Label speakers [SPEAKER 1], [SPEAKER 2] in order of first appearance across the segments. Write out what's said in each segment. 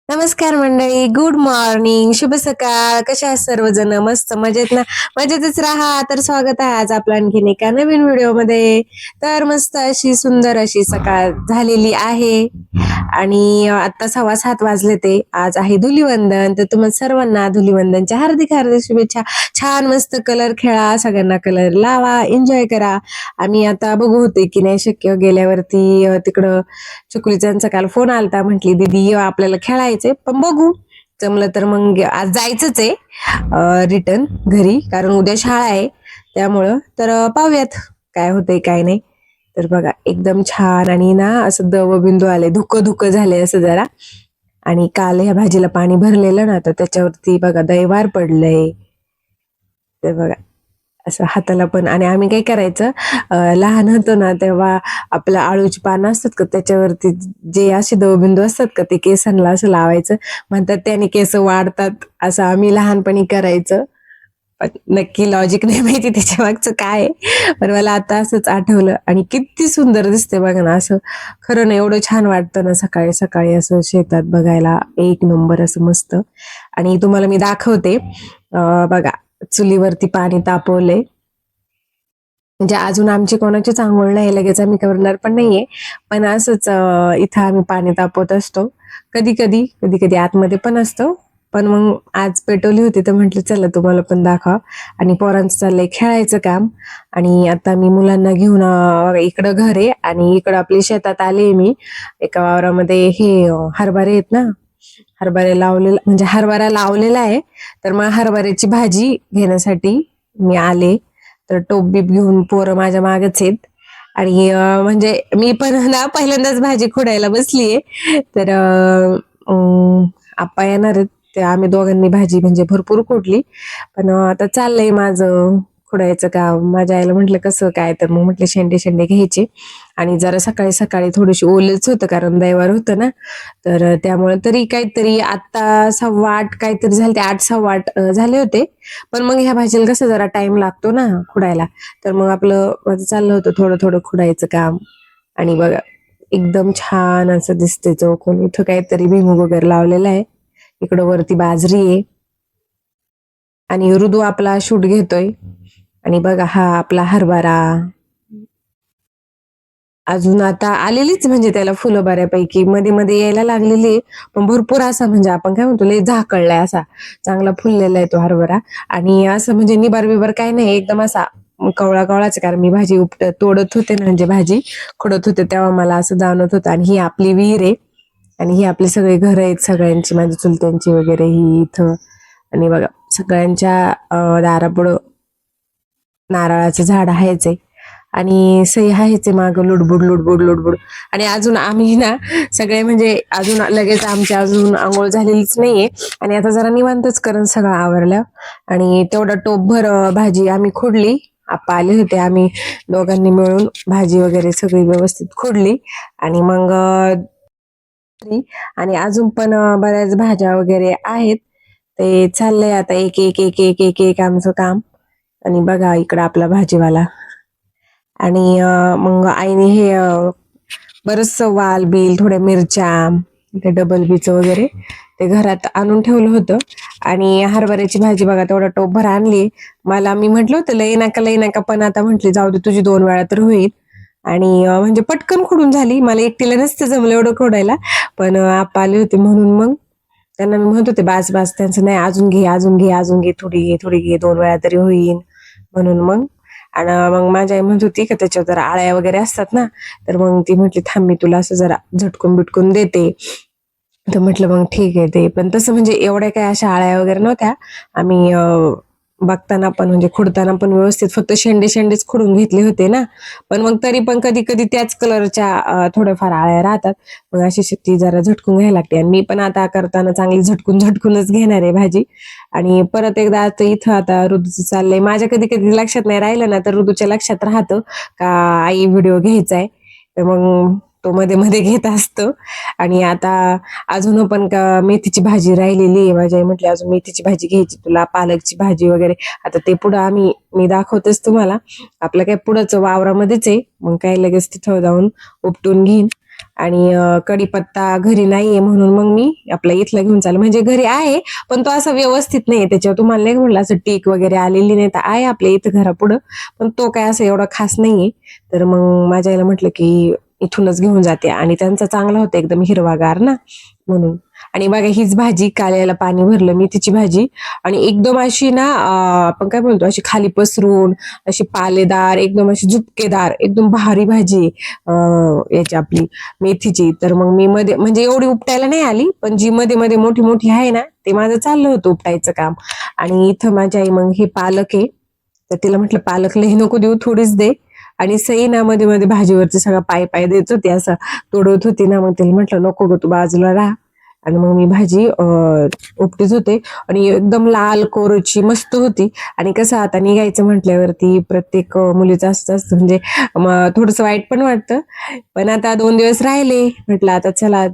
[SPEAKER 1] नमस्कार मंडळी, good morning, शुभ सकाळ. कशा आहात सर्वजण? मस्त मजेत ना? मजेतच राहा. तर स्वागत आहे आज आपलं आणखीन एका नवीन व्हिडिओ मध्ये. तर मस्त अशी सुंदर अशी सकाळ झालेली आहे आणि आता 6:15 वाजले. ते आज आहे धुलीवंदन. तर तुम्हाला सर्वांना धुलीवंदनच्या हार्दिक हार्दिक शुभेच्छा. छान मस्त कलर खेळा, सगळ्यांना कलर लावा, एन्जॉय करा. आम्ही आता बघू होते की नाही शक्य गेल्यावरती तिकडं चकुलीचा काल फोन आलता, म्हटली दीदी ये आपल्याला खेळायचंय, पण बघू जमलं तर मग आज जायचंच आहे रिटर्न घरी, कारण उद्या शाळा आहे त्यामुळं. तर पाहूयात काय होतंय काय नाही. तर बघा एकदम छान आणि ना असं दवबिंदू आले, धुकं धुकं झाले असं जरा. आणि काल ह्या भाजीला पाणी भरलेलं ना, तर त्याच्यावरती बघा दैवार पडलंय. तर बघा असं हाताला पण. आणि आम्ही काय करायचं, लहान होतो ना तेव्हा आपलं आळूची पानं असतात का, त्याच्यावरती जे असे दवबिंदू असतात का, ते केसांना असं लावायचं. म्हणतात त्याने केस वाढतात, असं आम्ही लहानपणी करायचं. पण नक्की लॉजिक नाही माहिती त्याच्या मागचं काय आहे. पण मला आता असंच आठवलं. आणि किती सुंदर दिसते बघा ना, असं खरं ना एवढं छान वाटतं ना सकाळी सकाळी असं शेतात बघायला, एक नंबर असं मस्त. आणि तुम्हाला मी दाखवते, बघा चुलीवरती पाणी तापवलंय. म्हणजे अजून आमची कोणाचीच आंघोळ नाही, लगेच आम्ही करणार पण नाहीये. पण असंच इथं आम्ही पाणी तापवत असतो. कधी कधी कधी कधी आतमध्ये पण असतो. पण मग आज पेटवली होती तर म्हंटलं चला तुम्हाला पण दाखवा. आणि पोरांचं चाललंय खेळायचं काम. आणि आता मी मुलांना घेऊन इकडं घर आहे आणि इकडं आपली शेतात आले मी. एका वावरामध्ये हे हरभरे आहेत ना, हरभरे लावलेला, म्हणजे हरभरा लावलेला आहे. तर मग हरभऱ्याची भाजी घेण्यासाठी मी आले. तर टोप बीप घेऊन पोरं माझ्या मागच आहेत. आणि म्हणजे मी पण ना पहिल्यांदाच भाजी खोडायला बसलीये. तर आप्पा येणार आहेत, ते आम्ही दोघांनी भाजी म्हणजे भरपूर खोडली. पण आता चाललंय माझं खोडायचं काम. माझ्या आईला म्हटलं कसं काय, तर मग म्हटलं शेंडे शेंडे घ्यायचे. आणि जरा सकाळी सकाळी थोडीशी ओलच होतं, कारण दैवार होतं ना. तर त्यामुळे तरी काहीतरी आता 8:15 काहीतरी झाले, ते 8, 8:15 झाले होते. पण मग ह्या भाजीला कसं जरा टाइम लागतो ना खुडायला. तर मग आपलं माझं चाललं होतं थोडं थोडं खुडायचं काम. आणि बघा एकदम छान असं दिसते चौकोन. इथं काहीतरी भुईमूग वगैरे लावलेला आहे, इकडं वरती बाजरी आहे. आणि ऋतू आपला शूट घेतोय. आणि बघा हा आपला हरभरा अजून आता आलेलीच, म्हणजे त्याला फुलं बऱ्यापैकी मध्ये मध्ये यायला लागलेली. पण भरपूर असा म्हणजे आपण काय म्हणतो लय झाकळलाय, असा चांगला फुललेला आहे तो हरभरा. आणि असं म्हणजे निबार बिबार काय नाही, एकदम असा कवळा कवळाच. कारण मी भाजी तोडत होते ना, म्हणजे भाजी खोडत होते तेव्हा मला असं जाणवत होतं. आणि ही आपली विहीर आहे. आणि ही आपली सगळी घरं आहेत सगळ्यांची, माझ्या चुलत्यांची वगैरे ही इथं. आणि बघा सगळ्यांच्या दारापुढं नारळाचं झाड आहेच आहे. आणि सई आहेच आहे मागं, लुडबुड लुडबुड लुडबुड. आणि अजून आम्ही ना सगळे म्हणजे अजून लगेच आमच्या अजून आंघोळ झालेलीच नाहीये. आणि आता जरा निवांतच करून सगळं आवरलं. आणि तेवढा टोपभर भाजी आम्ही खोडली. आप्पा आले होते, आम्ही दोघांनी मिळून भाजी वगैरे सगळी व्यवस्थित खोडली. आणि मग आणि अजून पण बऱ्याच भाज्या वगैरे आहेत. ते चाललंय आता एक एक एक एक एक एक आमचं काम. आणि बघा इकडं आपला भाजीवाला. आणि मग आईने हे बरचस वाल बिल, थोड्या मिरच्या, ते डबल बीच वगैरे ते घरात आणून ठेवलं होतं. आणि हरभऱ्याची भाजी बघा तेवढा टोपभर आणली. मी म्हंटल होतं लई नका, पण आता म्हंटली जाऊ दे, तुझी 2 वेळा तर होईल. आणि म्हणजे पटकन खोडून झाली. मला एकटीला नसतं जमलं एवढं खोडायला. पण आप्पा आले होते म्हणून मग त्यांना मी म्हणत होते बास बास, त्यांचं नाही अजून घे अजून घे अजून घे, थोडी घे थोडी घे, 2 वेळा तरी होईल म्हणून मग. आणि मग माझी आई म्हणत होती का त्याच्यावर जरा आळ्या वगैरे असतात ना, तर मग ती म्हटली थांब मी तुला असं जरा झटकून बिटकून देते. तर म्हटलं मग ठीक आहे. ते पण तसं म्हणजे एवढ्या काय अशा आळ्या वगैरे नव्हत्या. आम्ही बघताना पण म्हणजे खुडताना पण व्यवस्थित फक्त शेंडे शेंडेच खुडून घेतले होते ना. पण मग तरी पण कधी कधी त्याच कलरच्या थोड्याफार आळ्या राहतात. मग अशी ती जरा झटकून घ्यायला लागते. आणि मी पण आता करताना चांगली झटकून झटकूनच घेणार आहे भाजी. आणि परत एकदा आता इथं आता ऋतूचं चाललंय. माझ्या कधी कधी लक्षात नाही राहिलं ना, तर ऋतूच्या लक्षात राहतं का आई व्हिडिओ घ्यायचाय. तर मग तो मध्ये मध्ये घेत असतो. आणि आता अजून पण मेथीची भाजी राहिलेली आहे. माझी आई म्हटली अजून मेथीची भाजी घ्यायची तुला, पालकची भाजी वगैरे. आता ते पुढं मी दाखवतेच तुम्हाला. आपलं काय पुढंच वावरामध्येच आहे, मग काय लगेच तिथं जाऊन उपटून घेईन. आणि कढीपत्ता घरी नाहीये म्हणून मग मी आपला इथला घेऊन चालले. म्हणजे घरी आहे पण तो असा व्यवस्थित नाहीये, त्याच्यावर तुम्हाला नाही म्हटलं असं टीक वगैरे आलेली नाही. तर आहे आपल्या इथं घरापुढं, पण तो काय असं एवढा खास नाहीये. तर मग माझ्या आईला म्हटलं की इथूनच घेऊन जाते, आणि त्यांचा चांगला होता एकदम हिरवागार ना म्हणून. आणि बघा हीच भाजी, काल्याला पाणी भरलं मेथीची भाजी, आणि एकदम अशी ना आपण काय बोलतो अशी खाली पसरून अशी पालेदार एकदम अशी झुपकेदार एकदम भारी भाजी याची आपली मेथीची. तर मग मी मध्ये म्हणजे एवढी उपटायला नाही आली, पण जी मध्ये मध्ये मोठी मोठी आहे ना ते माझं चाललं होतं उपटायचं काम. आणि इथं माझी आई मग हे पालक आहे, तर तिला म्हटलं पालक लई नको देऊ, थोडीच दे. आणि सई ना मध्ये मध्ये भाजीवरती सगळं पाय पाय देत होती, असं तोडवत होती ना. मग तिला म्हटलं नको ग, तू बाजूला राहा. आणि मग मी भाजी उपटीत होते, आणि एकदम लाल कोरची मस्त होती. आणि कसं आता निघायचं म्हटल्यावरती प्रत्येक मुलीचं असतं असतं, म्हणजे थोडस वाईट पण वाटतं. पण आता 2 दिवस राहिले, म्हटलं आता चला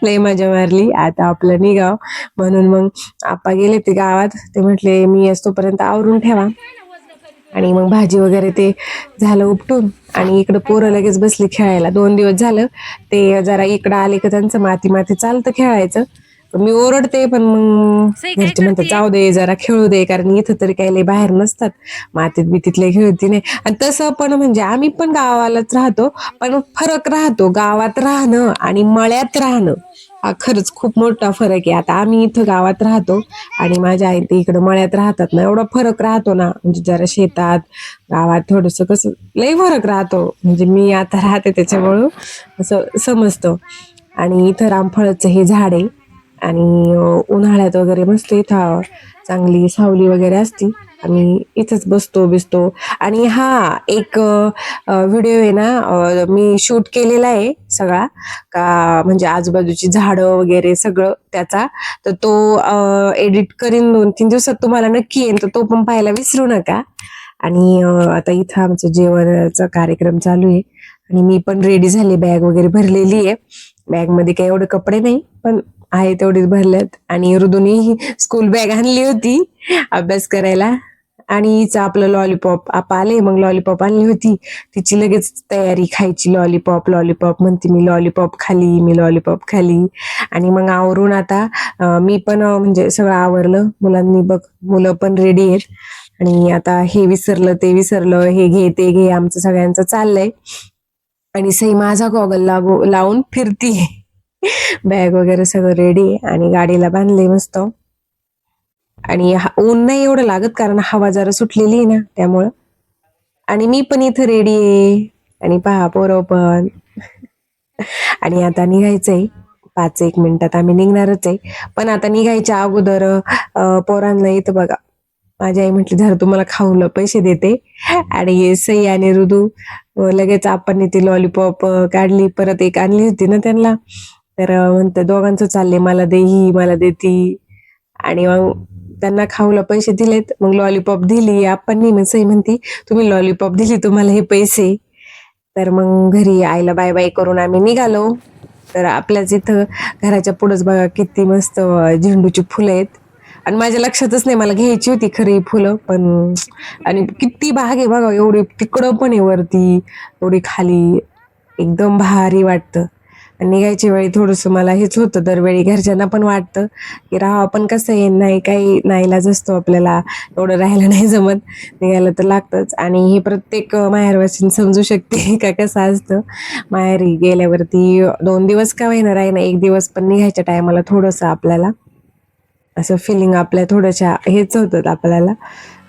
[SPEAKER 1] लय मजा मारली, आता आपलं निघाव. म्हणून मग आप्पा गेले ते गावात, ते म्हटले मी असतोपर्यंत आवरून ठेवा. आणि मग भाजी वगैरे ते झालं उपटून, आणि इकडं पोरं लगेच बसली खेळायला. 2 दिवस झालं ते जरा इकडं आले का त्यांचं माती माती चालतं खेळायचं. पण मी ओरडते, पण मग घरचे म्हणतात जाऊ दे जरा खेळू दे, कारण इथं तरी काही लय बाहेर नसतात, मातीत बितीतले खेळती नाही. आणि तसं पण म्हणजे आम्ही पण गावालाच राहतो, पण फरक राहतो गावात राहणं आणि मळ्यात राहणं, हा खरंच खूप मोठा फरक आहे. आता आम्ही इथं गावात राहतो, आणि माझ्या आई ते इकडं मळ्यात राहतात ना, एवढा फरक राहतो ना. म्हणजे जरा शेतात गावात थोडस कसं लय फरक राहतो, म्हणजे मी आता राहते त्याच्यामुळं असं समजतं. आणि इथं रामफळाचं हे झाड आहे, आणि उन्हाळ्यात वगैरे मस्त इथं चांगली सावली वगैरे असती. आम्ही इथंच बसतो बिसतो. आणि हा एक व्हिडिओ आहे ना, मी शूट केलेला आहे सगळा, का म्हणजे आजूबाजूची झाडं वगैरे सगळं त्याचा. तर तो एडिट करीन 2-3 दिवसात, तुम्हाला नक्की येईल, तर तो पण पाहायला विसरू नका. आणि आता इथं आमचं जेवणाचा कार्यक्रम चालू आहे, आणि मी पण रेडी झाले, बॅग वगैरे भरलेली आहे. बॅग मध्ये काही एवढे कपडे नाही, पण आहे तेवढीच भरल्यात. आणि ऋदूनी स्कूल बॅग आणली होती अभ्यास करायला. आणि हिचं आपलं लॉलीपॉप आपा आले, मग लॉलीपॉप आणली होती. तिची लगेच तयारी खायची, लॉलीपॉप लॉलीपॉप म्हणते, मी लॉलीपॉप खाली, मी लॉलीपॉप खाली. आणि मग आवरून आता मी पण म्हणजे सगळं आवरलं. मुलांनी बघ, मुलं पण रेडी आहेत. आणि आता हे विसरलं ते विसरलं, हे घे ते घे, आमचं सगळ्यांचं चाललंय. आणि सई माझा गॉगल लावून फिरतीये. बॅग वगैरे सगळं रेडी आहे, आणि गाडीला बांधले मस्त. आणि ऊन नाही एवढं लागत, कारण हवा जरा सुटलेली आहे ना त्यामुळं. आणि मी पण इथं रेडी आहे, आणि पहा पोरं पण. आणि आता निघायचंय, 5-1 मिनिटात आम्ही निघणारच आहे. पण आता निघायच्या अगोदर पोरांना इथं बघा, माझी आई म्हटली धर तुम्हाला खाऊला पैसे देते. आणि सई आणि ऋदू लगेच आपण ती लॉलीपॉप काढली, परत एक आणली होती ना त्यांना. तर म्हणते दोघांचं चालले, मला दे ही, मला दे ती. आणि मग त्यांना खाऊला पैसे दिलेत, मग लॉलीपॉप दिली आपण. मग सई म्हणती तुम्ही लॉलीपॉप दिली, तुम्हाला हे पैसे. तर मग घरी आईला बाय बाय करून आम्ही निघालो. तर आपल्याच इथं घराच्या पुढंच बघा किती मस्त झेंडूची फुलं आहेत. आणि माझ्या लक्षातच नाही, मला घ्यायची होती खरी फुलं पण. आणि किती बाग आहे बघा, एवढी तिकडं पण आहे वरती, एवढी खाली, एकदम भारी वाटतं. आणि निघायच्या वेळी थोडंसं मला हेच होतं, दरवेळी घरच्यांना पण वाटतं की राहा, पण कसं आहे, नाही काही नाईलाज असतो आपल्याला, एवढं राहायला नाही जमत, निघायला तर लागतंच. आणि हे प्रत्येक माहेरवासीन समजू शकते का कसं असतं. माहेरी गेल्यावरती 2 दिवस का होईना राहीना, 1 दिवस पण निघायच्या टायमाला थोडंसं आपल्याला असं फिलिंग आपल्या थोड्याशा हेच होतात आपल्याला.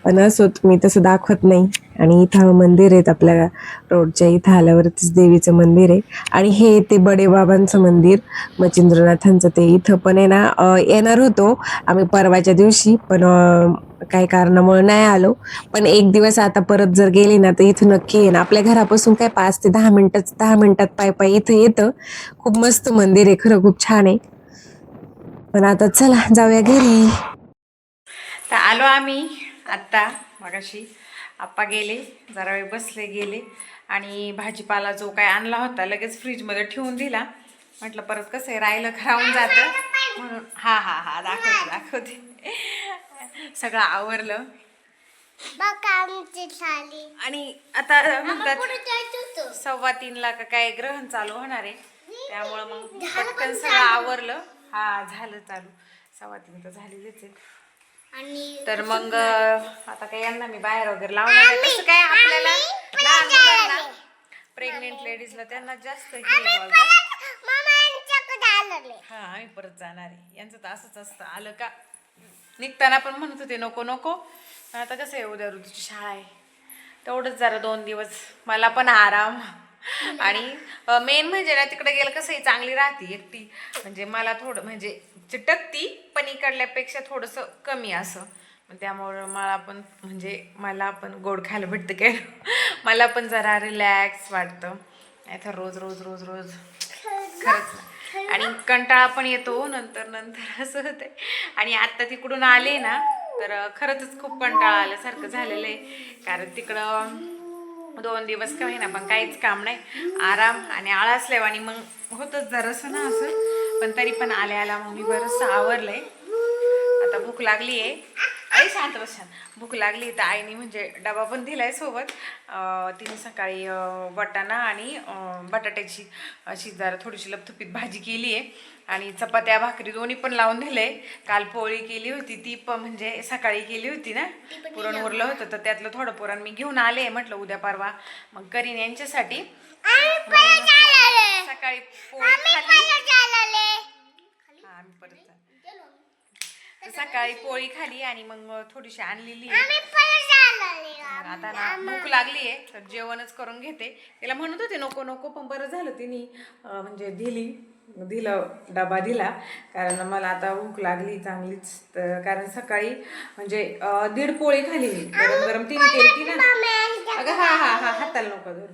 [SPEAKER 1] पण असोत, मी तसं दाखवत नाही. आणि इथं मंदिर आहेत आपल्या रोडच्या इथं आल्यावरतीच देवीचं मंदिर आहे. आणि हे ते बडे बाबांचं मंदिर, मच्छिंद्रनाथांचं, ते इथं पण आहे ना. येणार होतो आम्ही परवाच्या दिवशी, पण काही कारणामुळे नाही आलो. पण 1 दिवस आता परत जर गेले ना तर इथं नक्की येईन. आपल्या घरापासून काय 5 ते 10 मिनिटात पाय पाय इथं येतं. खूप मस्त मंदिर आहे, खरं खूप छान आहे. पण आता चला जाऊया घरी.
[SPEAKER 2] तर आलो आम्ही आत्ता. मगाशी आप्पा गेले, जरा वेळ बसले, गेले. आणि भाजीपाला जो काय आणला होता लगेच फ्रीजमध्ये ठेवून दिला. म्हटलं परत कसं आहे, राहिलं राहून जातं म्हणून. हा हा हा दाखवते दाखवते. सगळं आवरलं. आणि आता म्हणतात 3:15 का काय ग्रहण चालू होणार आहे, त्यामुळं मग पटकन सगळं आवरलं. हा झालं चालू, 3:15 तर झालेलीच आहे. तर मग आता काय यांना मी बाहेर वगैरे लावणार आहे. तसं काय आपल्याला लहान मुलांना, प्रेग्नेंट लेडीजला त्यांना जास्त हे बोलतात. हा आम्ही परत जाणार आहे. यांचं तर असंच असतं, आलं का निघताना पण म्हणत होते नको नको. आता कसं आहे, उद्या ऋतूची शाळा आहे, तेवढंच जरा 2 दिवस मला पण आराम. आणि मेन म्हणजे ना, तिकडे गेलं कसं चांगली राहते एकटी. म्हणजे मला थोडं म्हणजे चिटकती, पण इकडल्यापेक्षा थोडंसं कमी असं. त्यामुळं मला पण गोड खायला भेटतं काय. मला पण जरा रिलॅक्स वाटतं. नाही तर रोज रोज रोज रोज खरंच. आणि कंटाळा पण येतो नंतर नंतर असं होते. आणि आत्ता तिकडून आले ना, तर खरंच खूप कंटाळा आल्यासारखं झालेलं आहे. कारण तिकडं 2 दिवस का होईना पण काहीच काम नाही, आराम आणि आळसल्यावर. आणि मग होतच जरासं ना असं, पण तरी पण आल्या मग मी बरंचसं आवरलंय. आता भूक लागली आहे. आई शांत बस, भूक लागली तर आईने म्हणजे डबा पण दिलाय सोबत. तिने सकाळी वाटाणा आणि बटाट्याची अशी जरा थोडीशी लपथुपीत भाजी केली आहे. आणि चपात्या भाकरी दोन्ही पण लावून दिले. काल पोळी केली होती, ती पण म्हणजे सकाळी केली होती ना, पुरण उरलं होतं, तर त्यातलं थोडं पुरण मी घेऊन आले. म्हटलं उद्या परवा मग करीन यांच्यासाठी. सकाळी पोळी खाल्ली. हा आम्ही परत सकाळी पोळी खाली आणि मग थोडीशी आणलेली आहे. आता ना भूक लागली आहे, तर जेवणच करून घेते. तिला म्हणत होते नको नको, पण बरं झालं तिने म्हणजे दिलं डबा दिला. कारण मला आता भूक लागली चांगलीच. तर कारण सकाळी म्हणजे 1.5 पोळी खाली गरम गरम तिने केली ना. अगं हा हा हा हाताला नको धरू.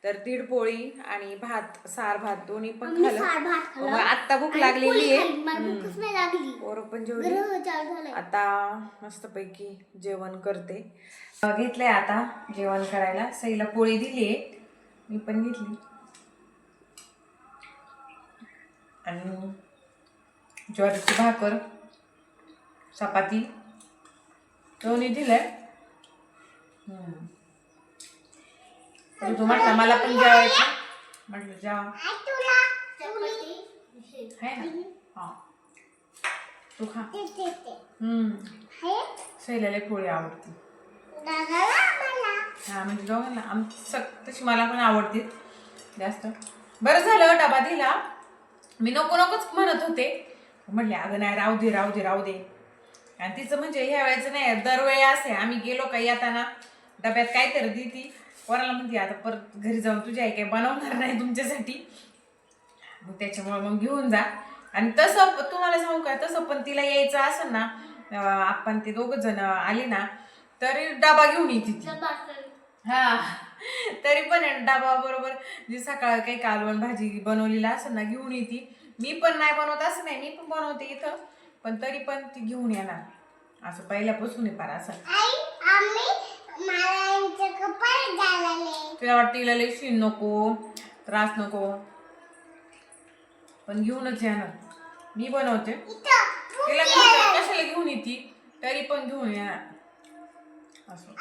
[SPEAKER 2] तर 1.5 पोळी आणि भात, सार भात दोन्ही पण खाल्लं. आत्ता भूक लागलेली आहे. पोरं पण जेवली. आता मस्तपैकी जेवण करते. घेतलंय आता जेवण करायला. सईला पोळी दिली आहे, मी पण घेतली. आणि ज्वारीची भाकर, चपाती दोन्ही दिलंय. तू म्हटलं मला पण जेवायचं, म्हटलं जेवा है ना. हा तू खा. सैलाला पोळी आवडते. हा म्हणजे दोघांना तशी मला पण आवडते जास्त. बरं झालं डबा दिला. मी नको नकोच म्हणत होते, म्हटले अगं नाही राहू दे राहू दे राहू दे. आणि तिचं म्हणजे ह्या वेळेचं नाही, दरवेळी असे आम्ही गेलो का येताना डब्यात काहीतरी देती. कोणाला म्हणते आता परत घरी जाऊन तुझी आई काही बनवणार नाही तुमच्यासाठी, मग त्याच्यामुळे मग घेऊन जा. आणि तसं तुम्हाला सांगू का, तसं पण तिला यायचं असेल ना, आपण ते 2 जण आले ना, तरी डबा घेऊन येते ती. हा तरी पण डबा बरोबर जी सकाळ काही कालवण भाजी बनवलेला असेल ना घेऊन येते. मी पण नाही बनवत असं नाही, मी पण बनवते इथं, पण तरी पण ती घेऊन येणार. असं पहिल्यापासून आहे फार असं. तुला वाटतं तिला लई शीन नको, त्रास नको, पण घेऊनच येणार. मी बनवते तिला, कशाला घेऊन येते तरी पण घेऊन येणार असं.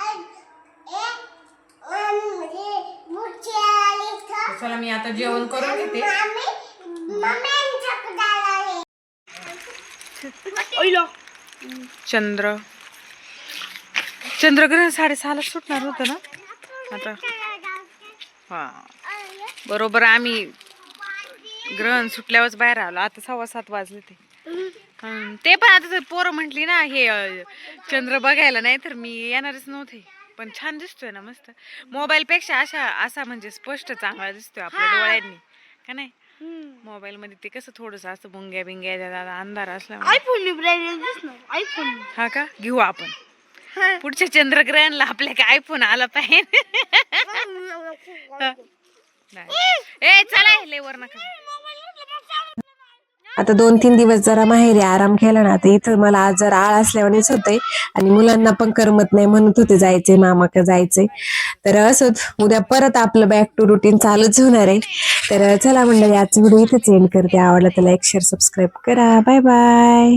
[SPEAKER 2] चला मी आता जेवण करून घेते. चंद्रग्रहण 6:30ला सुटणार होतं ना आता. हा बरोबर आम्ही ग्रहण सुटल्यावरच बाहेर आलो. आता 6:15 वाजले ते पण आता पोरं म्हटली ना हे चंद्र बघायला, नाही तर मी येणारच नव्हते. पण छान दिसतोय ना मस्त. मोबाईल पेक्षा असा म्हणजे स्पष्ट चांगला दिसतोय आपल्या डोळ्यांनी का नाही. मोबाईल मध्ये ते कसं थोडस असं बुंग्या बिंग्या अंधार असला. हा का घेऊ आपण पुढच्या चंद्रग्रहणला आपल्या काय आयफोन आला पाहिजे. ए चला लेवर नका.
[SPEAKER 1] आता 2-3 दिवस जरा माहेरी आराम केला ना, आता इथं मला आज जरा आळ असल्यावानीच होतंय. आणि मुलांना पण करमत नाही, म्हणत होते जायचंय मामाकडे जायचंय. तर असंच उद्या परत आपलं बॅक टू रुटीन चालूच होणार आहे. तर चला मंडळी, आजचा व्हिडिओ इथेच एंड करते. आवडला तर लाईक शेअर सबस्क्राईब करा. Bye bye.